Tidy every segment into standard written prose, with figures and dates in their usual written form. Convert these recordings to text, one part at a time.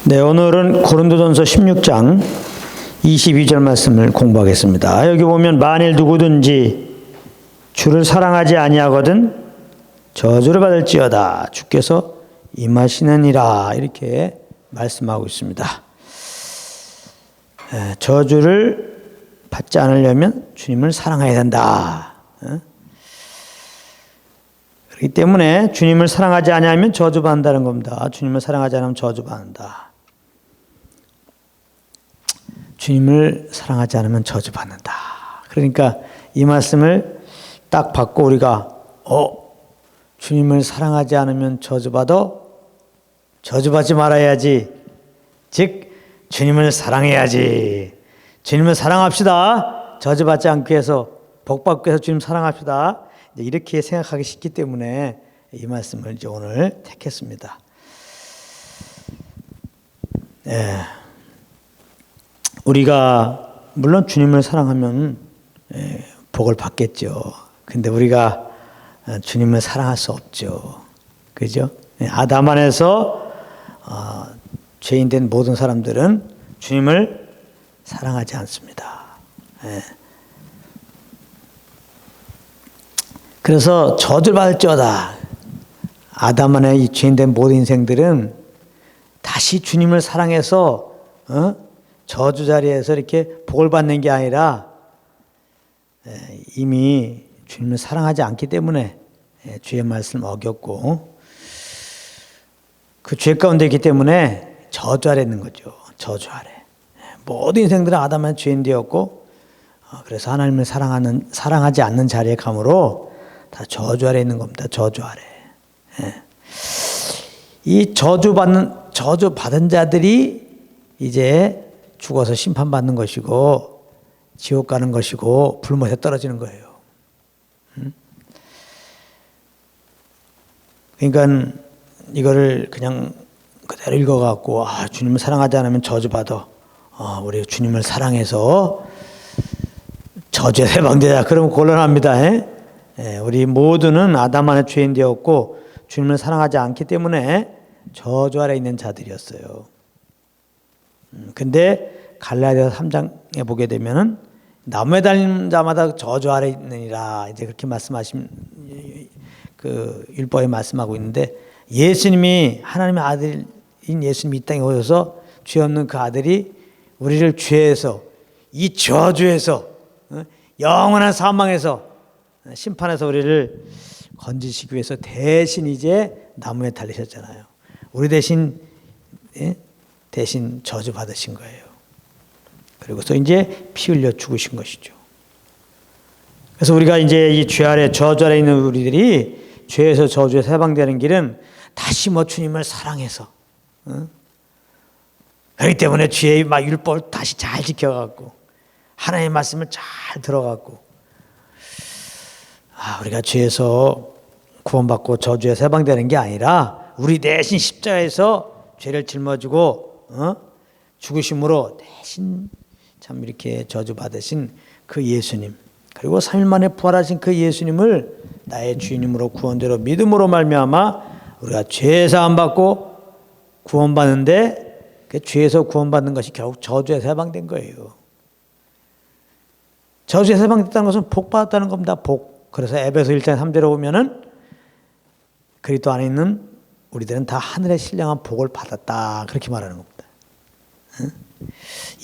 네, 오늘은 고린도전서 16장 22절 말씀을 공부하겠습니다. 여기 보면 만일 누구든지 주를 사랑하지 아니하거든 저주를 받을지어다 주께서 임하시느니라 이렇게 말씀하고 있습니다. 저주를 받지 않으려면 주님을 사랑해야 된다. 그렇기 때문에 주님을 사랑하지 아니하면 저주받는다는 겁니다. 주님을 사랑하지 않으면 저주받는다. 주님을 사랑하지 않으면 저주받는다. 그러니까 이 말씀을 딱 받고 우리가 주님을 사랑하지 않으면 저주받아? 저주받지 말아야지. 즉 주님을 사랑해야지. 주님을 사랑합시다. 저주받지 않기 위해서, 복받기 위해서 주님 사랑합시다. 이렇게 생각하기 쉽기 때문에 이 말씀을 이제 오늘 택했습니다. 우리가 물론 주님을 사랑하면 복을 받겠죠. 근데 우리가 주님을 사랑할 수 없죠. 그죠? 아담 안에서 죄인 된 모든 사람들은 주님을 사랑하지 않습니다. 그래서 저주를 받을지어다. 아담 안에 이 죄인 된 모든 인생들은 다시 주님을 사랑해서 저주 자리에서 이렇게 복을 받는 게 아니라 이미 주님을 사랑하지 않기 때문에 주의 말씀을 어겼고 그 죄 가운데 있기 때문에 저주 아래 있는 거죠. 저주 아래. 모든 인생들은 아담 안에 죄인 되었고 그래서 하나님을 사랑하지 않는 자리에 감으로 다 저주 아래 있는 겁니다. 저주 아래. 이 저주 받은 자들이 이제 죽어서 심판받는 것이고 지옥 가는 것이고 불못에 떨어지는 거예요. 그러니까 이거를 그냥 그대로 읽어갖고 주님을 사랑하지 않으면 저주받아. 우리 주님을 사랑해서 저주에 해방되자. 그러면 곤란합니다. 우리 모두는 아담 안에 죄인 되었고 주님을 사랑하지 않기 때문에 저주 아래 있는 자들이었어요. 근데 갈라디아서 3장에 보게 되면은 나무에 달린 자마다 저주 아래 있느니라 이제 그렇게 말씀하신 그 율법에 말씀하고 있는데 예수님이 하나님의 아들인 예수님이 이 땅에 오셔서 죄 없는 그 아들이 우리를 죄에서 이 저주에서 영원한 사망에서 심판에서 우리를 건지시기 위해서 대신 이제 나무에 달리셨잖아요. 우리 대신 저주 받으신 거예요. 그리고서 이제 피 흘려 죽으신 것이죠. 그래서 우리가 이제 이 죄 아래 저주 아래 있는 우리들이 죄에서 저주에서 해방되는 길은 다시 주님을 사랑해서 그렇기 때문에 주의 율법을 다시 잘 지켜갖고 하나님의 말씀을 잘 들어갖고 우리가 죄에서 구원받고 저주에서 해방되는 게 아니라 우리 대신 십자가에서 죄를 짊어지고 죽으심으로 대신 참 이렇게 저주받으신 그 예수님 그리고 3일 만에 부활하신 그 예수님을 나의 주인님으로 구원대로 믿음으로 말미암아 우리가 죄 사함 받고 구원받는데 그 죄에서 구원받는 것이 결국 저주에서 해방된 거예요. 저주에서 해방됐다는 것은 복 받았다는 겁니다. 복. 그래서 에베소 1장 3절에 보면은 그리스도 안에 있는 우리들은 다 하늘의 신령한 복을 받았다. 그렇게 말하는 겁니다.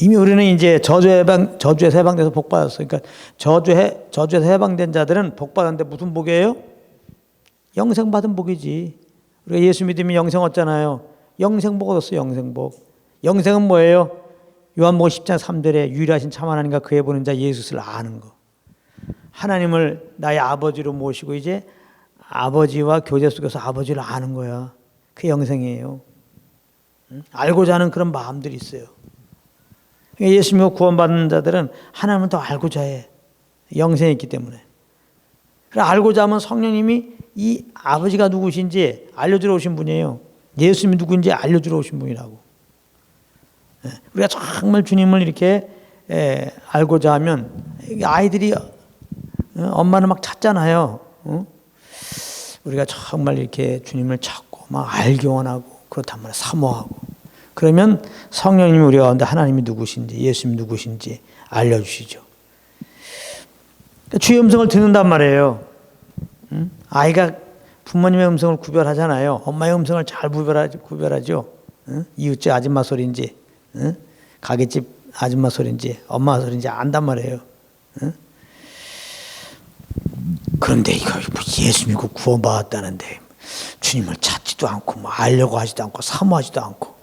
이미 우리는 이제 저주에서 해방돼서 복 받았어요. 그러니까 저주에서 해방된 자들은 복 받았는데 무슨 복이에요? 영생 받은 복이지. 우리가 예수 믿으면 영생 얻잖아요. 영생복 얻었어요. 영생복. 영생은 뭐예요? 요한복음 10장 3절에 유일하신 참 하나님과 그의 보낸 자 예수를 아는 거. 하나님을 나의 아버지로 모시고 이제 아버지와 교제 속에서 아버지를 아는 거야. 그게 영생이에요. 알고자 하는 그런 마음들이 있어요. 예수 믿고 구원받는 자들은 하나님을 더 알고자 해. 영생이 있기 때문에. 그래 알고자 하면 성령님이 이 아버지가 누구신지 알려주러 오신 분이에요. 예수님이 누구인지 알려주러 오신 분이라고. 우리가 정말 주님을 이렇게 알고자 하면 아이들이 엄마는 막 찾잖아요. 우리가 정말 이렇게 주님을 찾고 막 알기 원하고 그렇단 말이야. 사모하고 그러면 성령님이 우리 가운데 하나님이 누구신지, 예수님이 누구신지 알려주시죠. 주의 음성을 듣는단 말이에요. 아이가 부모님의 음성을 구별하잖아요. 엄마의 음성을 잘 구별하죠. 이웃집 아줌마 소리인지, 가게집 아줌마 소리인지, 엄마 소리인지 안단 말이에요. 그런데 이거 예수 믿고 구원받았다는데 주님을 찾지도 않고 뭐 알려고 하지도 않고 사모하지도 않고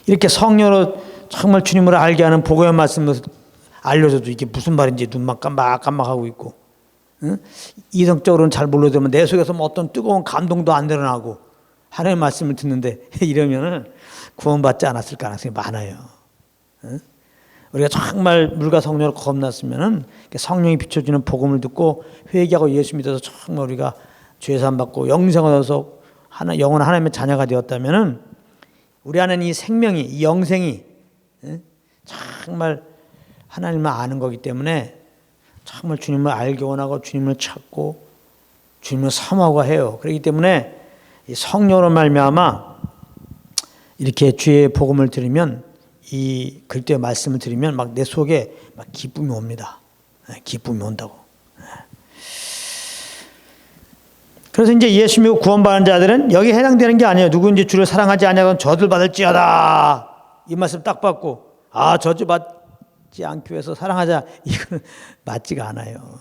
이렇게 성령으로 정말 주님을 알게 하는 복음의 말씀을 알려줘도 이게 무슨 말인지 눈만 깜빡깜빡하고 있고 이성적으로는 잘 몰라도 내 속에서 뭐 어떤 뜨거운 감동도 안 드러나고 하나님의 말씀을 듣는데 이러면은 구원받지 않았을 가능성이 많아요. 우리가 정말 물과 성령으로 겁났으면은 성령이 비춰주는 복음을 듣고 회개하고 예수 믿어서 정말 우리가 죄사함 받고 영생을 얻어서 영원한 하나님의 자녀가 되었다면은 우리 안에 이 생명이, 이 영생이 정말 하나님을 아는 거기 때문에 정말 주님을 알기 원하고 주님을 찾고 주님을 사모하고 해요. 그렇기 때문에 이 성령으로 말미암아 이렇게 주의 복음을 들으면 이 그리스도의 말씀을 들으면 막 내 속에 막 기쁨이 옵니다. 기쁨이 온다고. 그래서 이제 예수 믿고 구원받은 자들은 여기에 해당되는 게 아니에요. 누구인지 주를 사랑하지 아니하건 저주를 받을지어다. 이 말씀 딱 받고 저주받지 않기 위해서 사랑하자. 이거는 맞지가 않아요.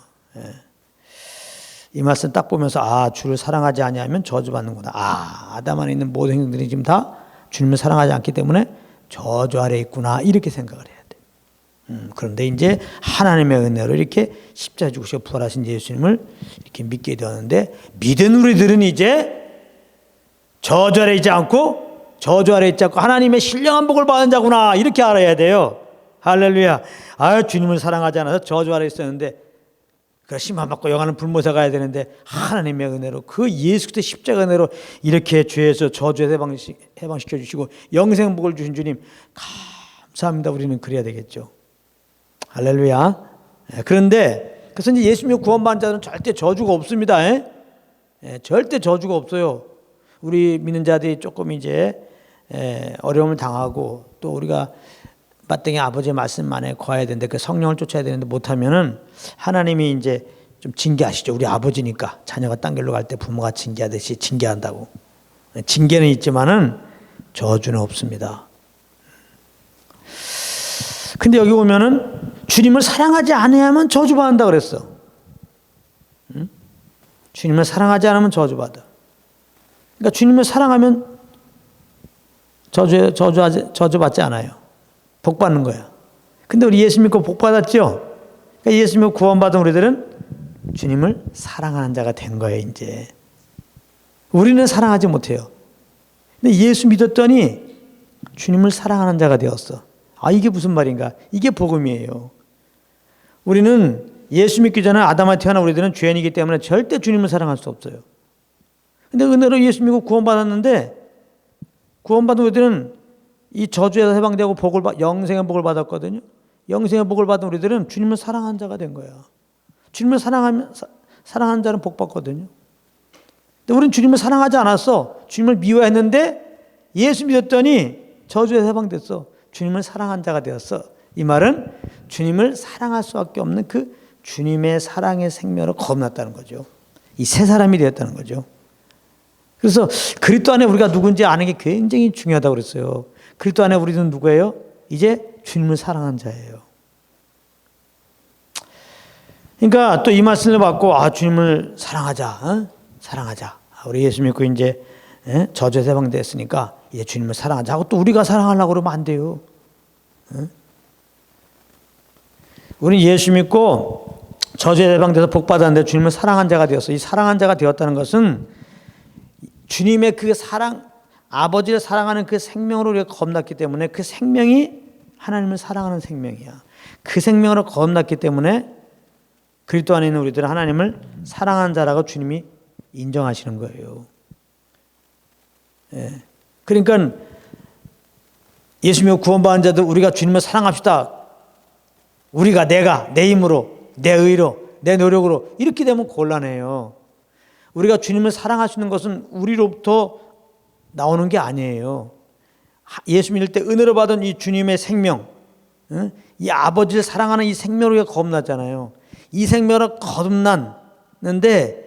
이 말씀 딱 보면서 주를 사랑하지 아니하면 저주받는구나. 아담 안에 있는 모든 행동들이 지금 다 주님을 사랑하지 않기 때문에 저주 아래 있구나. 이렇게 생각을 해야 돼. 그런데 이제 하나님의 은혜로 이렇게 십자가 죽으시고 부활하신 예수님을 이렇게 믿게 되었는데 믿은 우리들은 이제 저주 아래 있지 않고 하나님의 신령한 복을 받은 자구나. 이렇게 알아야 돼요. 할렐루야. 주님을 사랑하지 않아서 저주 아래 있었는데 심판받고 영원한 불못에 가야 되는데 하나님의 은혜로 그 예수 그리스도 십자가 은혜로 이렇게 죄에서 저주에서 해방시켜 주시고 영생복을 주신 주님 감사합니다. 우리는 그래야 되겠죠. 할렐루야. 그런데 그래서 이제 예수 믿고 구원받은 자들은 절대 저주가 없습니다. 절대 저주가 없어요. 우리 믿는 자들이 조금 이제 어려움을 당하고 또 우리가 마땅히 아버지의 말씀 안에 거해야 되는데 그 성령을 쫓아야 되는데 못하면은 하나님이 이제 좀 징계하시죠. 우리 아버지니까 자녀가 딴 길로 갈 때 부모가 징계하듯이 징계한다고. 징계는 있지만은 저주는 없습니다. 근데 여기 보면은 주님을 사랑하지 않으면 저주받는다 그랬어. 주님을 사랑하지 않으면 저주받아. 그러니까 주님을 사랑하면 저주받지 않아요. 복 받는 거야. 근데 우리 예수 믿고 복 받았죠? 그러니까 예수 믿고 구원받은 우리들은 주님을 사랑하는 자가 된 거예요, 이제. 우리는 사랑하지 못해요. 근데 예수 믿었더니 주님을 사랑하는 자가 되었어. 이게 무슨 말인가? 이게 복음이에요. 우리는 예수 믿기 전에 아담한테 태어난 우리들은 죄인이기 때문에 절대 주님을 사랑할 수 없어요. 근데 은혜로 예수 믿고 구원받았는데 구원받은 우리들은 이 저주에서 해방되고 영생의 복을 받았거든요. 영생의 복을 받은 우리들은 주님을 사랑한 자가 된 거야. 주님을 사랑하는 자는 복 받거든요. 근데 우리는 주님을 사랑하지 않았어. 주님을 미워했는데 예수 믿었더니 저주에서 해방됐어. 주님을 사랑한 자가 되었어. 이 말은 주님을 사랑할 수밖에 없는 그 주님의 사랑의 생명으로 거듭났다는 거죠. 이 새 사람이 되었다는 거죠. 그래서 그리스도 안에 우리가 누군지 아는 게 굉장히 중요하다고 그랬어요. 그리스도 안에 우리는 누구예요? 이제 주님을 사랑한 자예요. 그러니까 또 이 말씀을 받고 주님을 사랑하자. 사랑하자. 우리 예수 믿고 이제 저주에서 해방됐으니까 이제 주님을 사랑하자 하고 또 우리가 사랑하려고 그러면 안 돼요. 우리 예수 믿고 저주에서 해방돼서 복 받았는데 주님을 사랑한 자가 되었어. 이 사랑한 자가 되었다는 것은 주님의 그 사랑, 아버지를 사랑하는 그 생명으로 우리가 거듭났기 때문에 그 생명이 하나님을 사랑하는 생명이야. 그 생명으로 거듭났기 때문에 그리스도 안에 있는 우리들은 하나님을 사랑하는 자라고 주님이 인정하시는 거예요. 그러니까 예수 믿고 구원받은 자들 우리가 주님을 사랑합시다. 우리가 내 힘으로, 내 의로, 내 노력으로 이렇게 되면 곤란해요. 우리가 주님을 사랑하시는 것은 우리로부터 나오는 게 아니에요. 예수 믿을 때 은혜로 받은 이 주님의 생명, 이 아버지를 사랑하는 이 생명으로 겁나잖아요. 이 생명으로 거듭났는데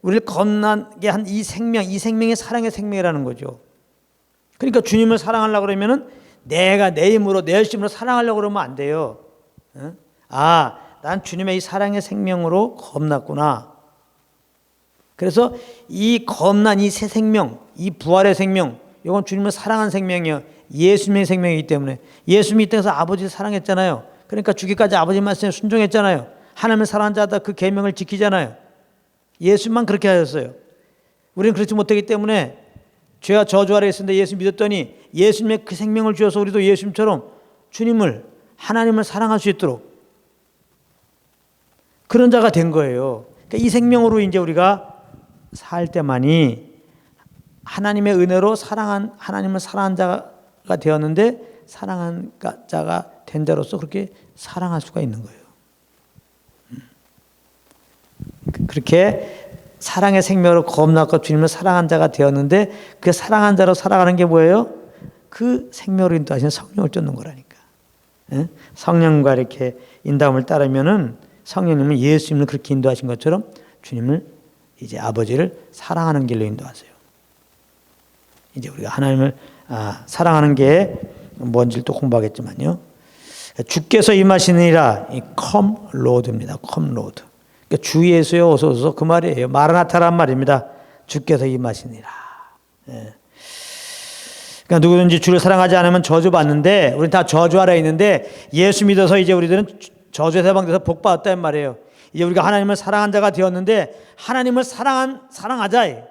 우리를 겁나게 한 이 생명, 이 생명이 사랑의 생명이라는 거죠. 그러니까 주님을 사랑하려고 그러면은 내가 내 힘으로 내 열심으로 사랑하려고 그러면 안 돼요. 아, 난 주님의 이 사랑의 생명으로 겁났구나. 그래서 이 겁난 이 새 생명, 이 부활의 생명, 이건 주님을 사랑한 생명이에요. 예수님의 생명이기 때문에. 예수님이 이 땅에서 아버지를 사랑했잖아요. 그러니까 죽기까지 아버지 말씀에 순종했잖아요. 하나님을 사랑한 자다 그 계명을 지키잖아요. 예수님만 그렇게 하셨어요. 우리는 그렇지 못하기 때문에 죄와 저주 아래 있었는데 예수 믿었더니 예수님의 그 생명을 주셔서 우리도 예수님처럼 주님을, 하나님을 사랑할 수 있도록 그런 자가 된 거예요. 그러니까 이 생명으로 이제 우리가 살 때만이 하나님의 은혜로 하나님을 사랑한 자가 되었는데 사랑한 자가 된 자로서 그렇게 사랑할 수가 있는 거예요. 그렇게 사랑의 생명으로 거듭났고 주님을 사랑한 자가 되었는데 그 사랑한 자로 살아가는 게 뭐예요? 그 생명으로 인도하시는 성령을 쫓는 거라니까. 성령과 이렇게 인도함을 따르면은 성령님은 예수님을 그렇게 인도하신 것처럼 주님을 이제 아버지를 사랑하는 길로 인도하세요. 이제 우리가 하나님을 사랑하는 게 뭔지를 또 공부하겠지만요. 주께서 임하시니라, 이 come Lord입니다. come Lord. 그러니까 주 예수여 어서 오소서 그 말이에요. 마라나타란 말입니다. 주께서 임하시니라. 그러니까 누구든지 주를 사랑하지 않으면 저주받는데 우리는 다 저주 아래 있는데 예수 믿어서 이제 우리들은 저주에서 해방돼서 복받았다는 말이에요. 이제 우리가 하나님을 사랑한 자가 되었는데 하나님을 사랑하자.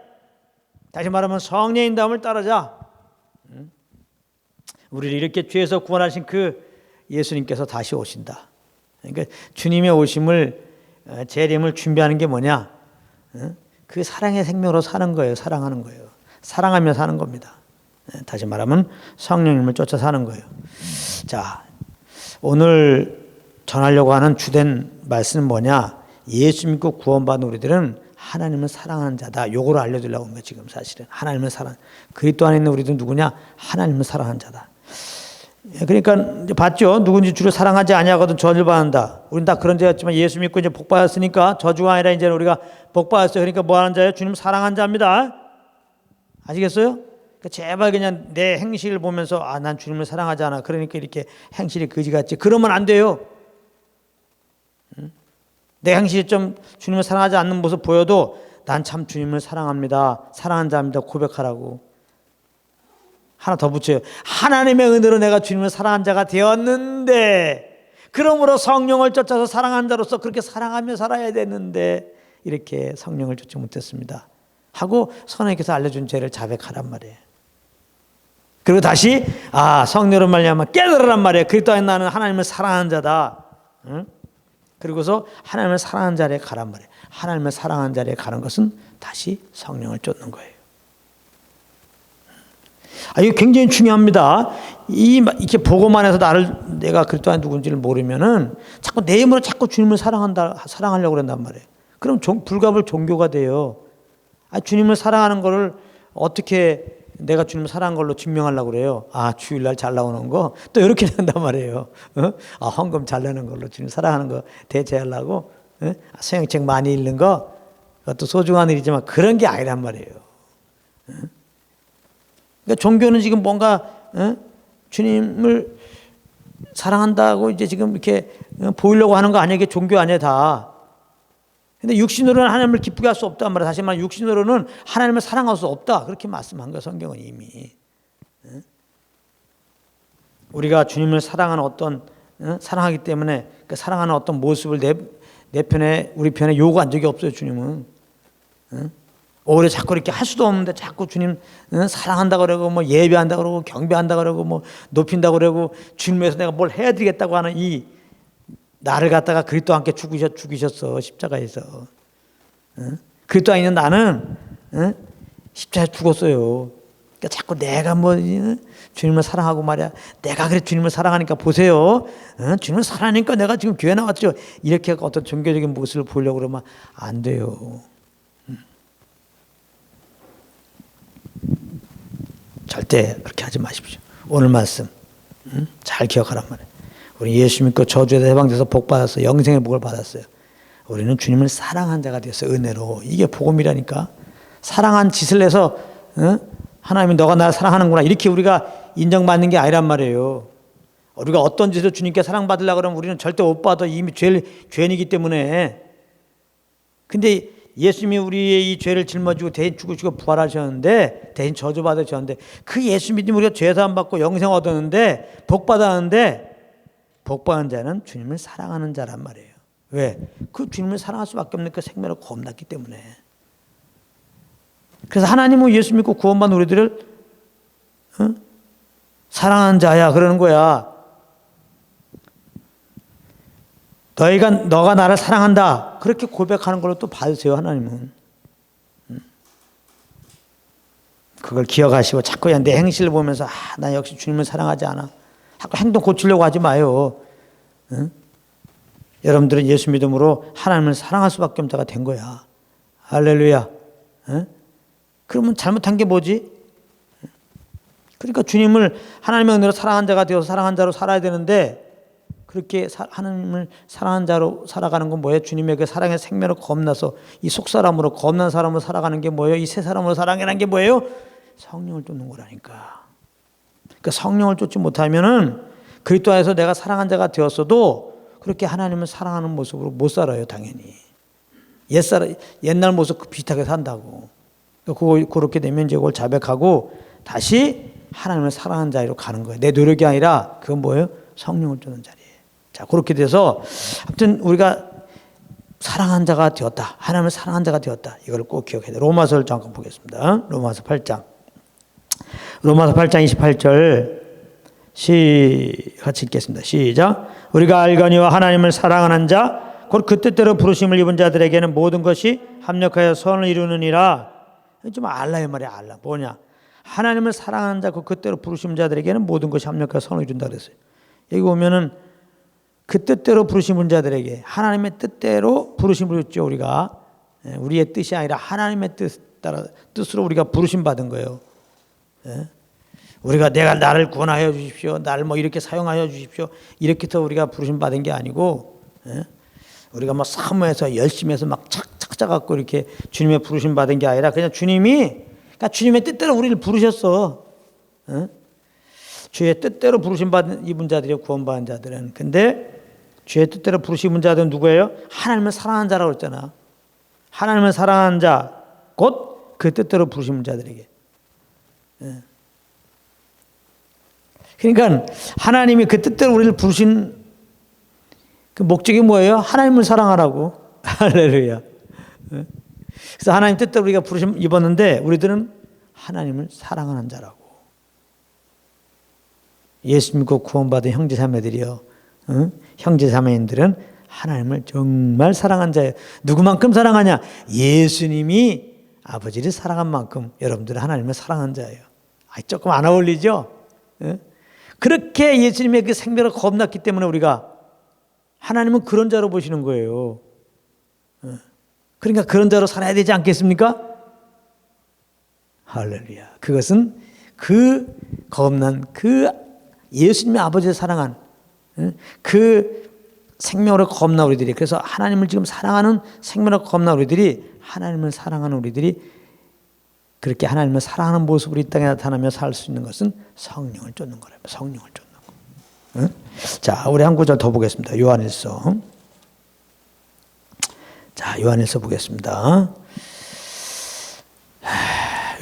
다시 말하면 성령의 인도함을 따르자. 우리를 이렇게 죄에서 구원하신 그 예수님께서 다시 오신다. 그러니까 주님의 오심을 재림을 준비하는 게 뭐냐? 그 사랑의 생명으로 사는 거예요. 사랑하는 거예요. 사랑하며 사는 겁니다. 다시 말하면 성령님을 쫓아 사는 거예요. 자, 오늘 전하려고 하는 주된 말씀은 뭐냐? 예수 믿고 구원받은 우리들은 하나님을 사랑하는 자다. 요거를 알려주려고 하는 거예요. 지금 사실은 하나님을 그리스도 안에 있는 우리들은 누구냐? 하나님을 사랑하는 자다. 그러니까 이제 봤죠. 누군지 주를 사랑하지 아니하거든 저주를 받는다. 우리는 다 그런 자였지만 예수 믿고 이제 복 받았으니까 저주가 아니라 이제 우리가 복 받았어요. 그러니까 뭐 하는 자예요? 주님 사랑하는 자입니다. 아시겠어요? 그러니까 제발 그냥 내 행실을 보면서 난 주님을 사랑하지 않아. 그러니까 이렇게 행실이 거지같이. 그러면 안 돼요. 내 행실이 좀 주님을 사랑하지 않는 모습 보여도 난 참 주님을 사랑합니다. 사랑하는 자입니다. 고백하라고. 하나 더 붙여요. 하나님의 은혜로 내가 주님을 사랑한 자가 되었는데 그러므로 성령을 쫓아서 사랑한 자로서 그렇게 사랑하며 살아야 되는데 이렇게 성령을 쫓지 못했습니다. 하고 선생님께서 알려준 죄를 자백하란 말이에요. 그리고 다시 성령으로 말미암아 깨달으란 말이에요. 그리스도 안에 나는 하나님을 사랑하는 자다. 그리고서 하나님을 사랑하는 자리에 가란 말이에요. 하나님을 사랑하는 자리에 가는 것은 다시 성령을 쫓는 거예요. 이거 굉장히 중요합니다. 이렇게 보고만 해서 내가 그리스도 안에 누군지를 모르면은 자꾸 내 힘으로 자꾸 주님을 사랑하려고 그런단 말이에요. 그럼 불가불 종교가 돼요. 주님을 사랑하는 거를 어떻게 내가 주님을 사랑한 걸로 증명하려고 그래요. 주일날 잘 나오는 거 또 이렇게 된단 말이에요. 헌금 잘 내는 걸로 주님 사랑하는 거 대체하려고 성경책 많이 읽는 거 그것도 소중한 일이지만 그런 게 아니란 말이에요. 그러니까 종교는 지금 뭔가 주님을 사랑한다고 이제 지금 이렇게 보이려고 하는 거 아니에요. 이게 종교 아니에요, 다. 근데 육신으로는 하나님을 기쁘게 할 수 없단 말이에요. 다시 말해 육신으로는 하나님을 사랑할 수 없다. 그렇게 말씀한 거예요. 성경은 이미. 우리가 주님을 사랑하는 사랑하기 때문에 그 사랑하는 어떤 모습을 내 편에 우리 편에 요구한 적이 없어요. 주님은. 오히려 자꾸 이렇게 할 수도 없는데 자꾸 주님 사랑한다 그러고 뭐 예배한다 그러고 경배한다 그러고 뭐 높인다 그러고 주님 위해서 내가 뭘 해야 되겠다고 하는 이 나를 갖다가 그리스도와 함께 죽이셨어 십자가에서. 그리스도와 있는 나는 십자가에 죽었어요. 그러니까 자꾸 내가 뭐 주님을 사랑하고 말이야. 내가 그래 주님을 사랑하니까 보세요. 주님을 사랑하니까 내가 지금 교회 나왔죠. 이렇게 어떤 종교적인 모습을 보려고 그러면 안 돼요. 절대 그렇게 하지 마십시오. 오늘 말씀 잘 기억하란 말이에요. 우리 예수 믿고 저주에서 해방돼서 복 받았어요. 영생의 복을 받았어요. 우리는 주님을 사랑한 자가 되었어요. 은혜로. 이게 복음이라니까. 사랑한 짓을 해서 하나님이 너가 나를 사랑하는구나 이렇게 우리가 인정받는 게 아니란 말이에요. 우리가 어떤 짓을 주님께 사랑받으려고 그러면 우리는 절대 못 받아. 이미 죄인이기 때문에. 근데 예수님이 우리의 이 죄를 짊어지고 대신 죽으시고 부활하셨는데 대신 저주받으셨는데 그 예수 믿으면 우리가 죄사함 받고 영생 얻었는데 복 받았는데 복 받은 자는 주님을 사랑하는 자란 말이에요. 왜? 그 주님을 사랑할 수밖에 없는 그 생명을 겁났기 때문에. 그래서 하나님은 예수 믿고 구원받은 우리들을 사랑하는 자야 그러는 거야. 너가 나를 사랑한다 그렇게 고백하는 걸로 또 받으세요. 하나님은 그걸 기억하시고 자꾸 내 행실을 보면서 나 역시 주님을 사랑하지 않아 자꾸 행동 고치려고 하지 마요. 여러분들은 예수 믿음으로 하나님을 사랑할 수밖에 없는 자가 된 거야. 할렐루야. 그러면 잘못한 게 뭐지? 그러니까 주님을 하나님의 은혜로 사랑한 자가 되어서 사랑한 자로 살아야 되는데 그렇게 하나님을 사랑한 자로 살아가는 건 뭐예요? 주님의 그 사랑의 생명을 겁나서 이 속사람으로 겁난 사람으로 살아가는 게 뭐예요? 이 새 사람으로 살아가는 게 뭐예요? 성령을 쫓는 거라니까. 그러니까 성령을 쫓지 못하면은 그리스도 안에서 내가 사랑한 자가 되었어도 그렇게 하나님을 사랑하는 모습으로 못 살아요. 당연히. 옛날 모습 비슷하게 산다고. 그렇게 되면 이제 그걸 자백하고 다시 하나님을 사랑하는 자리로 가는 거예요. 내 노력이 아니라 그건 뭐예요? 성령을 쫓는 자리예요. 자, 그렇게 돼서 아무튼 우리가 사랑한 자가 되었다. 하나님을 사랑한 자가 되었다. 이걸 꼭 기억해야 돼요. 로마서를 잠깐 보겠습니다. 로마서 8장. 로마서 8장 28절 같이 읽겠습니다. 시작. 우리가 알거니와 하나님을 사랑하는 자, 곧 그 뜻대로 부르심을 입은 자들에게는 모든 것이 합력하여 선을 이루느니라. 좀 알라요 말이야. 알라. 뭐냐? 하나님을 사랑하는 자, 그 뜻대로 부르심 자들에게는 모든 것이 합력하여 선을 이룬다 그랬어요. 여기 보면은 그 뜻대로 부르신 자들에게 하나님의 뜻대로 부르심을 줬죠. 우리가 우리의 뜻이 아니라 하나님의 뜻으로 우리가 부르심 받은 거예요. 우리가 내가 나를 구원하여 주십시오, 나를 뭐 이렇게 사용하여 주십시오 이렇게 해서 우리가 부르심 받은 게 아니고 우리가 막 사모해서 열심히 해서 막 착착 갖고 이렇게 주님의 부르심 받은 게 아니라 그냥 그러니까 주님의 뜻대로 우리를 부르셨어. 주의 뜻대로 부르심 받은 입은 자들이 구원받은 자들은. 근데 주의 뜻대로 부르심 입은 자들은 누구예요? 하나님을 사랑하는 자라고 했잖아. 하나님을 사랑하는 자, 곧 그 뜻대로 부르심 입은 자들에게. 그러니까 하나님이 그 뜻대로 우리를 부르신 그 목적이 뭐예요? 하나님을 사랑하라고. 할렐루야. 그래서 하나님 뜻대로 우리가 부르심 입었는데 우리들은 하나님을 사랑하는 자라고. 예수 믿고 구원받은 형제 자매들이요. 형제 자매인들은 하나님을 정말 사랑한 자예요. 누구만큼 사랑하냐? 예수님이 아버지를 사랑한 만큼 여러분들은 하나님을 사랑한 자예요. 조금 안 어울리죠? 그렇게 예수님의 그 생명을 겁났기 때문에 우리가 하나님은 그런 자로 보시는 거예요. 그러니까 그런 자로 살아야 되지 않겠습니까? 할렐루야. 그것은 그 겁난 그 예수님의 아버지를 사랑한 그 생명으로 겁나 우리들이, 그래서 하나님을 지금 사랑하는 생명으로 겁나 우리들이, 하나님을 사랑하는 우리들이 그렇게 하나님을 사랑하는 모습으로 이 땅에 나타나며 살 수 있는 것은 성령을 쫓는 거랍니다. 성령을 쫓는 거. 자, 우리 한 구절 더 보겠습니다. 요한일서. 자, 요한일서 보겠습니다.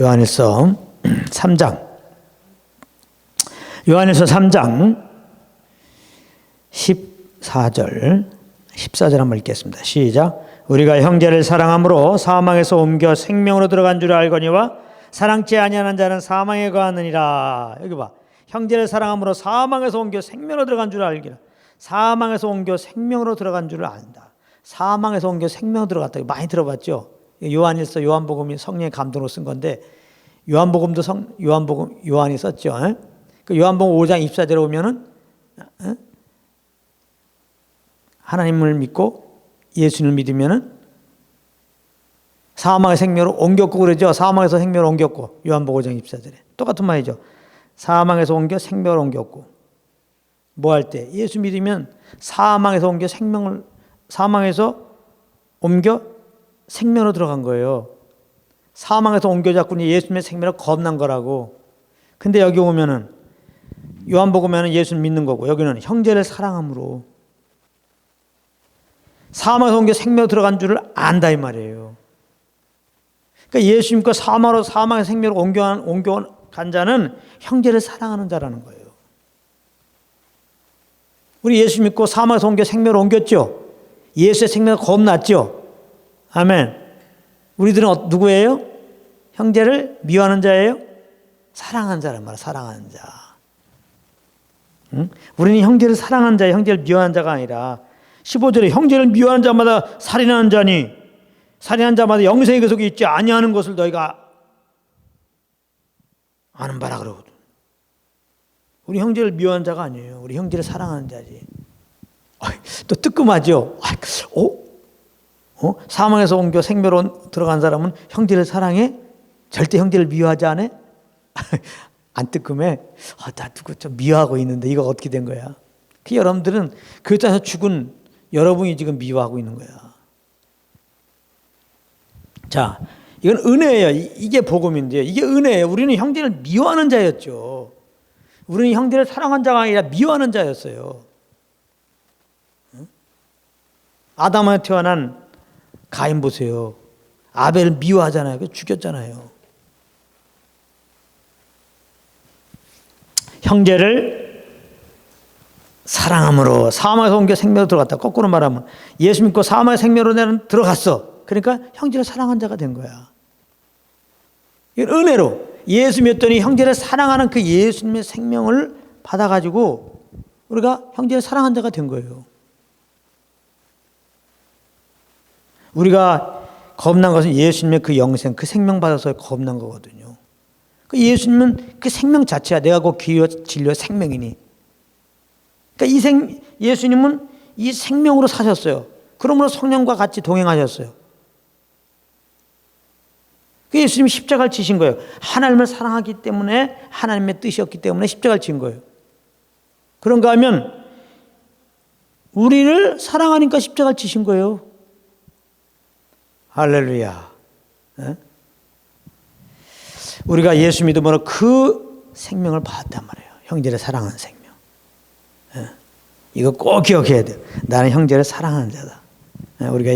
요한일서 3장. 요한일서 3장 14절 한번 읽겠습니다. 시작. 우리가 형제를 사랑함으로 사망에서 옮겨 생명으로 들어간 줄 알거니와 사랑치 아니하는 자는 사망에 거하느니라. 여기 봐. 형제를 사랑함으로 사망에서 옮겨 생명으로 들어간 줄 알기라. 사망에서 옮겨 생명으로 들어간 줄을 안다. 사망에서 옮겨 생명으로 들어갔다. 많이 들어봤죠? 요한일서, 요한복음이 성령의 감동으로 쓴 건데, 요한복음도 요한이 썼죠. 그 요한복음 5장 24절에 보면은 하나님을 믿고 예수님을 믿으면은 사망의 생명으로 옮겼고 그러죠. 사망에서 생명으로 옮겼고, 요한복음 5장 24절에 똑같은 말이죠. 사망에서 옮겨 생명을 옮겼고, 뭐 할 때? 예수 믿으면 사망에서 옮겨 사망에서 옮겨 생명으로 들어간 거예요. 사망에서 옮겨잡고 예수님의 생명을 겁난 거라고. 근데 여기 오면은 요한복음에는 예수를 믿는 거고, 여기는 형제를 사랑함으로 사망에서 옮겨 생명으로 들어간 줄을 안다 이 말이에요. 그러니까 예수 믿고 사망의 생명으로 옮겨간 자는 형제를 사랑하는 자라는 거예요. 우리 예수 믿고 사망에서 옮겨 생명으로 옮겼죠. 예수의 생명을 겁났죠. 아멘. 우리들은 누구예요? 형제를 미워하는 자예요? 사랑하는 자란 말이야. 사랑하는 자. 응? 우리는 형제를 사랑하는 자예요. 형제를 미워하는 자가 아니라. 15절에 형제를 미워하는 자마다 살인하는 자니 살인하는 자마다 영생의 그 속에 있지 아니하는 것을 너희가 아는 바라 그러거든. 우리 형제를 미워하는 자가 아니에요. 우리 형제를 사랑하는 자지. 또 뜨끔하죠. 사망에서 옮겨 생명으로 들어간 사람은 형제를 사랑해? 절대 형제를 미워하지 않아? 안 뜨끔해? 나 누구 좀 미워하고 있는데 이거 어떻게 된 거야? 그 여러분들은 그 땅에서 죽은 여러분이 지금 미워하고 있는 거야. 자, 이건 은혜예요. 이게 복음인데요. 이게 은혜예요. 우리는 형제를 미워하는 자였죠. 우리는 형제를 사랑한 자가 아니라 미워하는 자였어요. 아담에 태어난 가인 보세요. 아벨을 미워하잖아요. 그래서 죽였잖아요. 형제를 사랑함으로 사망에서 옮겨 생명으로 들어갔다. 거꾸로 말하면 예수 믿고 사망의 생명으로 나는 들어갔어. 그러니까 형제를 사랑한 자가 된 거야. 이건 은혜로 예수 믿더니 형제를 사랑하는 그 예수님의 생명을 받아가지고 우리가 형제를 사랑한 자가 된 거예요. 우리가 겁난 것은 예수님의 그 영생, 그 생명 받아서 겁난 거거든요. 그 예수님은 그 생명 자체야. 내가 곧 길이와 진리와 생명이니. 그러니까 예수님은 이 생명으로 사셨어요. 그러므로 성령과 같이 동행하셨어요. 그 예수님이 십자가를 지신 거예요. 하나님을 사랑하기 때문에 하나님의 뜻이었기 때문에 십자가를 진 거예요. 그런가 하면 우리를 사랑하니까 십자가를 지신 거예요. 할렐루야. 우리가 예수 믿음으로 그 생명을 받았단 말이에요. 형제를 사랑하는 생명. 이거 꼭 기억해야 돼요. 나는 형제를 사랑하는 자다. 우리가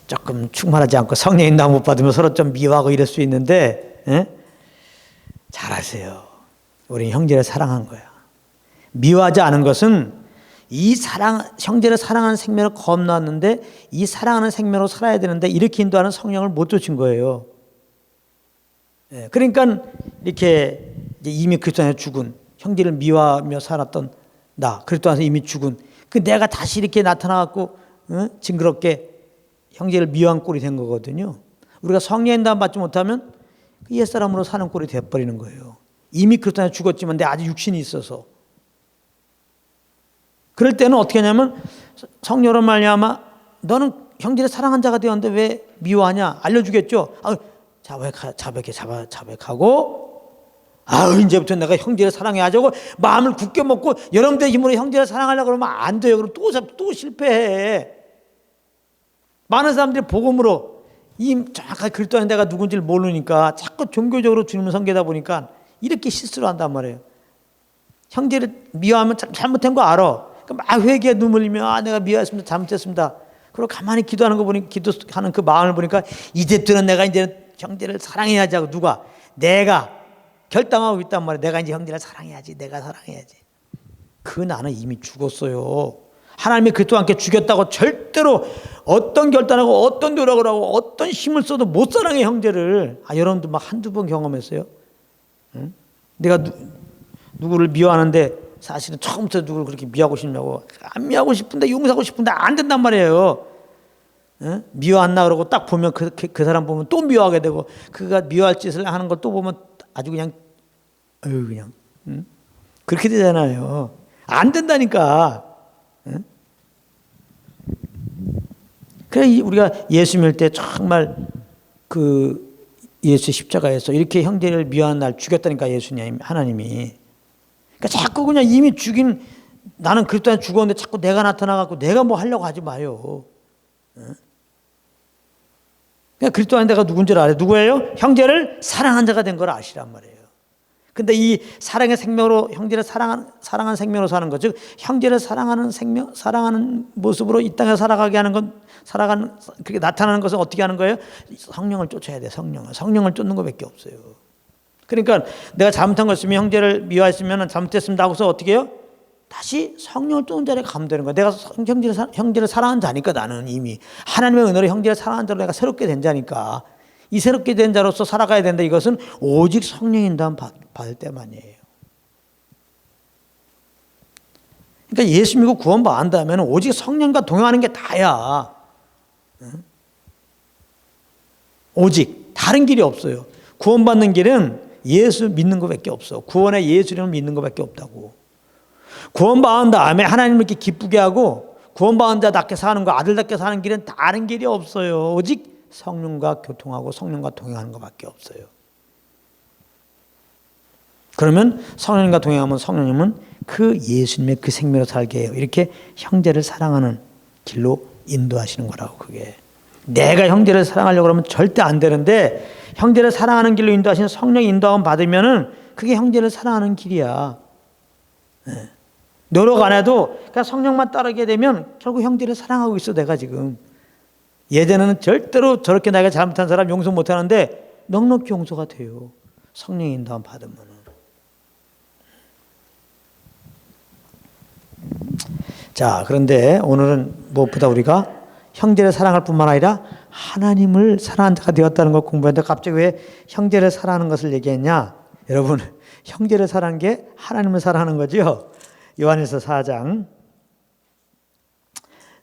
조금 충만하지 않고 성령의 인도함 못 받으면 서로 좀 미워하고 이럴 수 있는데 잘하세요. 우리는 형제를 사랑한 거야. 미워하지 않은 것은 형제를 사랑하는 생명을 겁났는데 이 사랑하는 생명으로 살아야 되는데 이렇게 인도하는 성령을 못 쫓은 거예요. 그러니까 이렇게 이미 그리스도 안에서 죽은 형제를 미워하며 살았던 나, 그리스도 안에서 이미 죽은 그 내가 다시 이렇게 나타나갖고 징그럽게 형제를 미워한 꼴이 된 거거든요. 우리가 성령의 인도함 받지 못하면 그 옛사람으로 사는 꼴이 돼버리는 거예요. 이미 그리스도 안에서 죽었지만 내 아직 육신이 있어서. 그럴 때는 어떻게 하냐면 성령으로 말미암아 너는 형제를 사랑한 자가 되었는데 왜 미워하냐 알려주겠죠. 자백하고 이제부터 내가 형제를 사랑해야죠. 마음을 굳게 먹고 여러분들의 힘으로 형제를 사랑하려고 그러면 안 돼요. 그럼 또 실패해. 많은 사람들이 복음으로 정확하게 그리스도 안에 내가 누군지를 모르니까 자꾸 종교적으로 주님을 섬기다 보니까 이렇게 실수를 한단 말이에요. 형제를 미워하면 잘못한 거 알아. 막 회개에 눈물 흘리며 내가 미워했습니다. 잘못했습니다. 그리고 가만히 기도하는 거 보니 기도하는 그 마음을 보니까 이제부터는 내가 이제 형제를 사랑해야지 하고 내가 결단하고 있단 말이야. 내가 이제 형제를 사랑해야지. 내가 사랑해야지. 그 나는 이미 죽었어요. 하나님이 그리스도와 함께 죽였다고 절대로 어떤 결단하고 어떤 노력을 하고 어떤 힘을 써도 못 사랑해 형제를. 여러분들 막 한두 번 경험했어요? 응? 내가 누구를 미워하는데 사실은 처음부터 누구를 그렇게 미워하고 싶냐고. 안 미워하고 싶은데 용서하고 싶은데 안 된단 말이에요. 응? 미워한다 그러고 딱 보면 그 사람 보면 또 미워하게 되고 그가 미워할 짓을 하는 걸 또 보면 아주 그냥 응? 그렇게 되잖아요. 안 된다니까. 응? 그래 우리가 예수 믿을 때 정말 그 예수 십자가에서 이렇게 형제를 미워하는 날 죽였다니까 예수님 하나님이. 그러니까 자꾸 그냥 이미 죽인 나는 그리스도 안에 죽었는데 자꾸 내가 나타나갖고 내가 뭐 하려고 하지 마요. 그냥 그리스도 안에 내가 누군지를 알아요. 누구예요? 형제를 사랑한 자가 된 걸 아시란 말이에요. 근데 이 사랑의 생명으로 형제를 사랑하는 생명으로 사는 것, 즉 형제를 사랑하는 생명, 사랑하는 모습으로 이 땅에 살아가게 하는 건 그렇게 나타나는 것은 어떻게 하는 거예요? 성령을 쫓아야 돼. 성령을 쫓는 것밖에 없어요. 그러니까 내가 잘못한 거 있으면 형제를 미워했으면 잘못했습니다 하고서 어떻게 해요? 다시 성령을 쫓는 자리에 가면 되는 거야. 내가 형제를 사랑하는 자니까 나는 이미 하나님의 은혜로 형제를 사랑하는 자로 내가 새롭게 된 자니까 이 새롭게 된 자로서 살아가야 된다. 이것은 오직 성령 인도함 받을 때만이에요. 그러니까 예수 믿고 구원받는다면 오직 성령과 동행하는 게 다야. 오직 다른 길이 없어요. 구원받는 길은 예수 믿는 것밖에 없어. 구원의 예수 이름을 믿는 것밖에 없다고. 구원받은 다음에 하나님을 이렇게 기쁘게 하고 구원받은 자답게 사는 거, 아들답게 사는 길은 다른 길이 없어요. 오직 성령과 교통하고 성령과 동행하는 것밖에 없어요. 그러면 성령님과 동행하면 성령님은 그 예수님의 그 생명으로 살게 해요. 이렇게 형제를 사랑하는 길로 인도하시는 거라고. 그게 내가 형제를 사랑하려고 하면 절대 안 되는데 형제를 사랑하는 길로 인도하시는 성령의 인도함 받으면은 그게 형제를 사랑하는 길이야. 노력 안 해도 그냥 성령만 따르게 되면 결국 형제를 사랑하고 있어. 내가 지금 예전에는 절대로 저렇게 내가 잘못한 사람 용서 못하는데 넉넉히 용서가 돼요. 성령의 인도함 받으면은. 자, 그런데 오늘은 무엇보다 우리가 형제를 사랑할 뿐만 아니라 하나님을 사랑하는 자가 되었다는 걸 공부했는데 갑자기 왜 형제를 사랑하는 것을 얘기했냐? 여러분, 형제를 사랑하는 게 하나님을 사랑하는 거죠. 요한일서 4장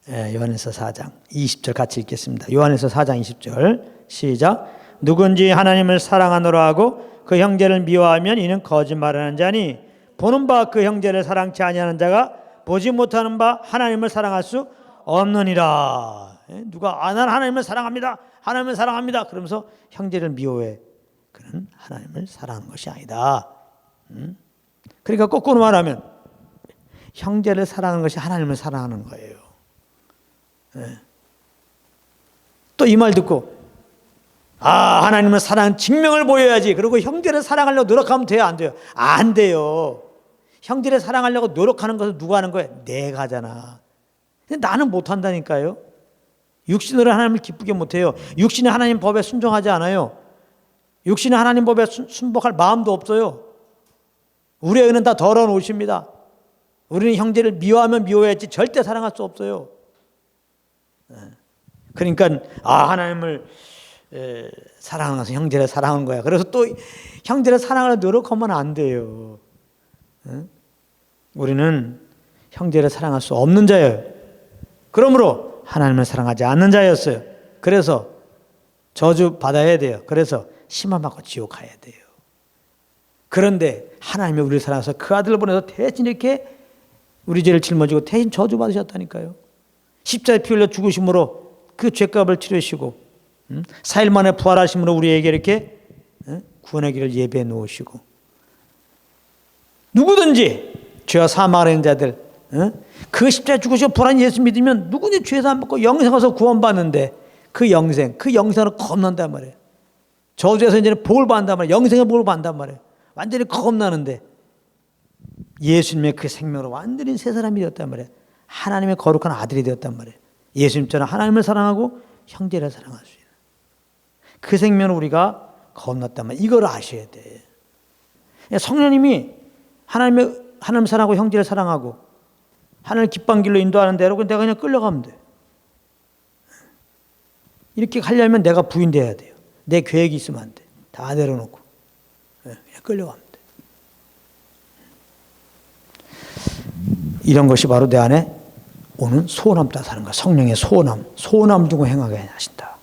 20절 같이 읽겠습니다. 요한일서 4장 20절 시작. 누군지 하나님을 사랑하노라 하고 그 형제를 미워하면 이는 거짓말하는 자니 보는 바 그 형제를 사랑치 아니하는 자가 보지 못하는 바 하나님을 사랑할 수 없느니라. 누가 난 하나님을 사랑합니다. 하나님을 사랑합니다. 그러면서 형제를 미워해. 그는 하나님을 사랑하는 것이 아니다. 그러니까 거꾸로 말하면 형제를 사랑하는 것이 하나님을 사랑하는 거예요. 또 이 말 듣고 하나님을 사랑하는 증명을 보여야지. 그리고 형제를 사랑하려고 노력하면 돼요? 안 돼요? 안 돼요. 형제를 사랑하려고 노력하는 것을 누가 하는 거예요? 내가 하잖아. 근데 나는 못한다니까요. 육신으로 하나님을 기쁘게 못해요. 육신이 하나님 법에 순종하지 않아요. 육신이 하나님 법에 순복할 마음도 없어요. 우리의 의는 다 더러운 옷입니다. 우리는 형제를 미워하면 미워했지 절대 사랑할 수 없어요. 그러니까 하나님을 사랑하는 것은 형제를 사랑하는 거야. 그래서 또 형제를 사랑하려 노력하면 안 돼요. 우리는 형제를 사랑할 수 없는 자예요. 그러므로 하나님을 사랑하지 않는 자였어요. 그래서 저주 받아야 돼요. 그래서 심판 받고 지옥 가야 돼요. 그런데 하나님이 우리를 사랑해서 그 아들을 보내서 대신 이렇게 우리 죄를 짊어지고 대신 저주 받으셨다니까요. 십자가에 피 흘려 죽으심으로 그 죄값을 치르시고 4일 만에 부활하심으로 우리에게 이렇게 구원의 길을 예배해 놓으시고 누구든지 죄와 사망하는 자들 그 십자가에 죽으시고 부활한 예수 믿으면 누구든지 죄에서 안 받고 영생 와서 구원받는데 그 영생을 겁난단 말이에요. 저주에서 이제는 복을 받는단 말이에요. 영생의 복을 받는단 말이에요. 완전히 겁나는데 예수님의 그 생명으로 완전히 새 사람이 되었단 말이에요. 하나님의 거룩한 아들이 되었단 말이에요. 예수님처럼 하나님을 사랑하고 형제를 사랑할 수 있는 그 생명을 우리가 건넜단 말이에요. 이걸 아셔야 돼. 성령님이 하나님 사랑하고 형제를 사랑하고 하나님을 기뻐한 길로 인도하는 대로 내가 그냥 끌려가면 돼. 이렇게 하려면 내가 부인돼야 돼요. 내 계획이 있으면 안 돼. 다 내려놓고 그냥 끌려가면 돼. 이런 것이 바로 내 안에 오는 소원함 따라 사는 거야. 성령의 소원함 두고 행하게 하신다.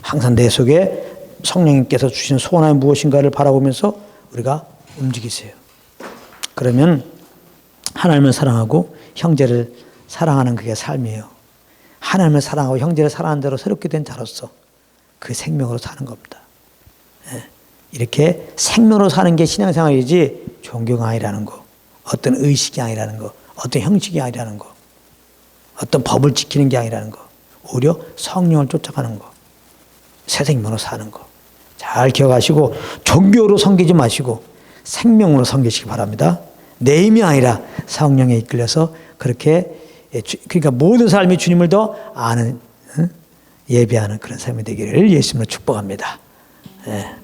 항상 내 속에 성령님께서 주신 소원함이 무엇인가를 바라보면서 우리가 움직이세요. 그러면 하나님을 사랑하고 형제를 사랑하는 그게 삶이에요. 하나님을 사랑하고 형제를 사랑하는 대로 새롭게 된 자로서 그 생명으로 사는 겁니다. 예. 이렇게 생명으로 사는 게 신앙생활이지 종교가 아니라는 거, 어떤 의식이 아니라는 거, 어떤 형식이 아니라는 거, 어떤 법을 지키는 게 아니라는 거, 오히려 성령을 쫓아가는 거, 새 생명으로 사는 거. 잘 기억하시고 종교로 섬기지 마시고 생명으로 섬기시기 바랍니다. 내 힘이 아니라 성령에 이끌려서 그렇게 그러니까 모든 삶이 주님을 더 아는 예배하는 그런 삶이 되기를 예수님으로 축복합니다. 예.